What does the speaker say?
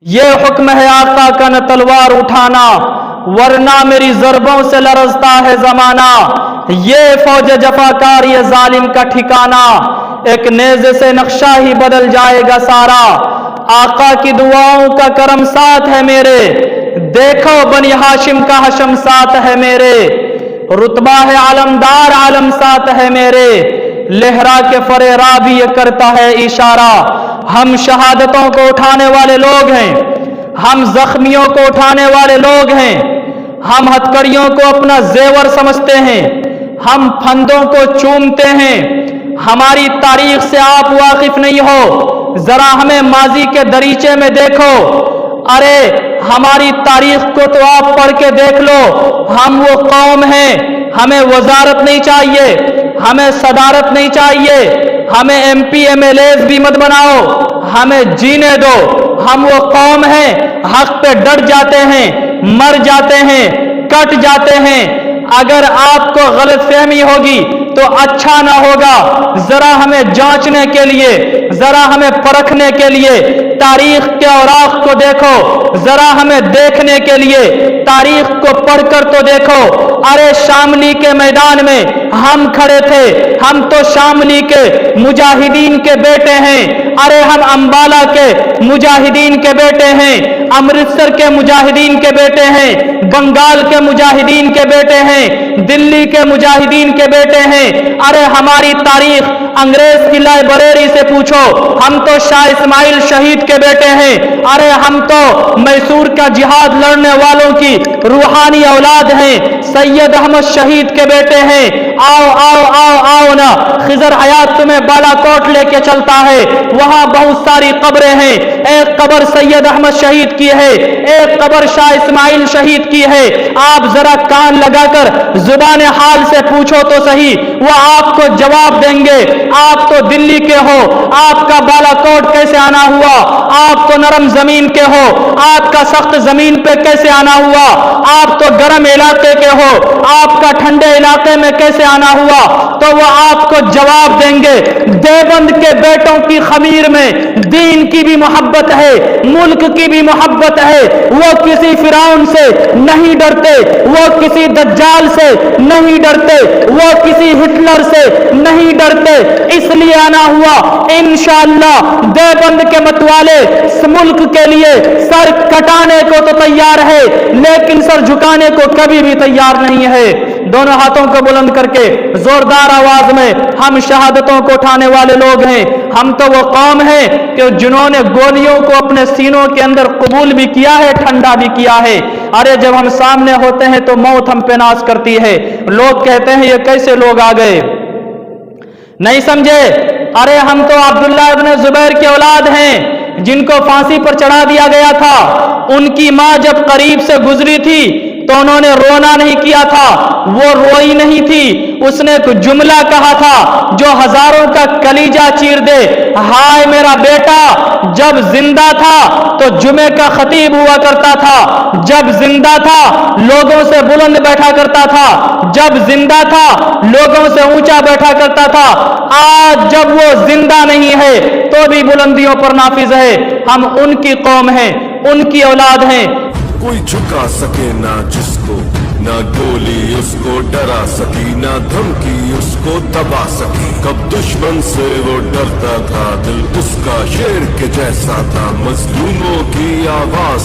یہ حکم ہے آقا کا نہ تلوار اٹھانا، ورنہ میری ضربوں سے لرزتا ہے زمانہ۔ یہ فوج جفاکار یہ ظالم کا ٹھکانہ، ایک نیزے سے نقشہ ہی بدل جائے گا سارا۔ آقا کی دعاؤں کا کرم ساتھ ہے میرے، دیکھو بنی ہاشم کا حشم ساتھ ہے میرے۔ رتبہ ہے علمدار عالم ساتھ ہے میرے، لہرا کے فریرا بھی یہ کرتا ہے اشارہ۔ ہم شہادتوں کو اٹھانے والے لوگ ہیں، ہم زخمیوں کو اٹھانے والے لوگ ہیں، ہم ہتھکڑیوں کو اپنا زیور سمجھتے ہیں، ہم پھندوں کو چومتے ہیں۔ ہماری تاریخ سے آپ واقف نہیں ہو، ذرا ہمیں ماضی کے دریچے میں دیکھو۔ ارے ہماری تاریخ کو تو آپ پڑھ کے دیکھ لو۔ ہم وہ قوم ہیں، ہمیں وزارت نہیں چاہیے، ہمیں صدارت نہیں چاہیے، ہمیں M P M L As بھی مت بناؤ، ہمیں جینے دو۔ ہم وہ قوم ہیں حق پہ ڈٹ جاتے ہیں، مر جاتے ہیں، کٹ جاتے ہیں۔ اگر آپ کو غلط فہمی ہوگی تو اچھا نہ ہوگا۔ ذرا ہمیں جانچنے کے لیے، ذرا ہمیں پرکھنے کے لیے تاریخ کے اوراق کو دیکھو، ذرا ہمیں دیکھنے کے لیے تاریخ کو پڑھ کر تو دیکھو۔ ارے شاملی کے میدان میں ہم کھڑے تھے، ہم تو شاملی کے مجاہدین کے بیٹے ہیں۔ ارے ہم امبالہ کے مجاہدین کے بیٹے ہیں، امرتسر کے مجاہدین کے بیٹے ہیں، بنگال کے مجاہدین کے بیٹے ہیں، دلی کے مجاہدین کے بیٹے ہیں۔ ارے ہماری تاریخ انگریز کی لائبریری سے پوچھو، ہم تو شاہ اسماعیل شہید کے بیٹے ہیں۔ ارے ہم تو میسور کا جہاد لڑنے والوں کی روحانی اولاد ہیں، سید احمد شہید کے بیٹے ہیں۔ آؤ آؤ آؤ آؤ نا، خضر حیات تمہیں بالا کوٹ لے کے چلتا ہے، وہاں بہت ساری قبریں ہیں۔ ایک قبر سید احمد شہید کی ہے، ایک قبر شاہ اسماعیل شہید کی ہے۔ آپ ذرا کان لگا کر زبان حال سے پوچھو تو صحیح، وہ آپ کو جواب دیں گے۔ آپ تو دلی کے ہو، آپ کا بالا کوٹ کیسے آنا ہوا؟ آپ تو نرم زمین کے ہو، آپ کا سخت زمین پہ کیسے آنا ہوا؟ آپ تو گرم علاقے کے ہو، آپ کا ٹھنڈے علاقے میں کیسے آنا ہوا؟ تو وہ آپ کو جواب دیں گے۔ دیوبند کے بیٹوں کی خمیر میں دین کی بھی محبت ہے، ملک کی بھی محبت ہے۔ وہ کسی فرعون سے نہیں ڈرتے، وہ کسی دجال سے نہیں ڈرتے، وہ کسی ہٹلر سے نہیں ڈرتے۔ اس لیے آنا ہوا۔ انشاءاللہ دیوبند کے متوالے اس ملک کے لیے سر کٹانے کو تو تیار ہے، لیکن سر جھکانے کو کبھی بھی تیار نہیں ہے۔ دونوں ہاتھوں کو بلند کر کے زوردار آواز میں ہم شہادتوں کو اٹھانے والے لوگ ہیں۔ ہم تو وہ قوم ہیں کہ جنہوں نے گولیوں کو اپنے سینوں کے اندر قبول بھی کیا ہے، ٹھنڈا بھی کیا ہے۔ ارے جب ہم سامنے ہوتے ہیں تو موت ہم پہ ناز کرتی ہے۔ لوگ کہتے ہیں یہ کیسے لوگ آ گئے، نہیں سمجھے؟ ارے ہم تو عبداللہ ابن زبیر کے اولاد ہیں، جن کو پھانسی پر چڑھا دیا گیا تھا۔ ان کی ماں جب قریب سے گزری تھی تو انہوں نے رونا نہیں کیا تھا، وہ روئی نہیں تھی۔ اس نے ایک جملہ کہا تھا جو ہزاروں کا کلیجہ چیر دے۔ ہائے میرا بیٹا جب زندہ تھا تو جمعے کا خطیب ہوا کرتا تھا، جب زندہ تھا لوگوں سے بلند بیٹھا کرتا تھا، جب زندہ تھا لوگوں سے اونچا بیٹھا کرتا تھا۔ آج جب وہ زندہ نہیں ہے تو بھی بلندیوں پر نافذ ہے۔ ہم ان کی قوم ہیں، ان کی اولاد ہیں۔ کوئی جھکا سکے نہ جس کو، نہ گولی اس کو ڈرا سکی، نہ دھمکی اس کو دبا سکی۔ کب دشمن سے وہ ڈرتا تھا، دل اس کا شیر کے جیسا تھا، مظلوموں کی آواز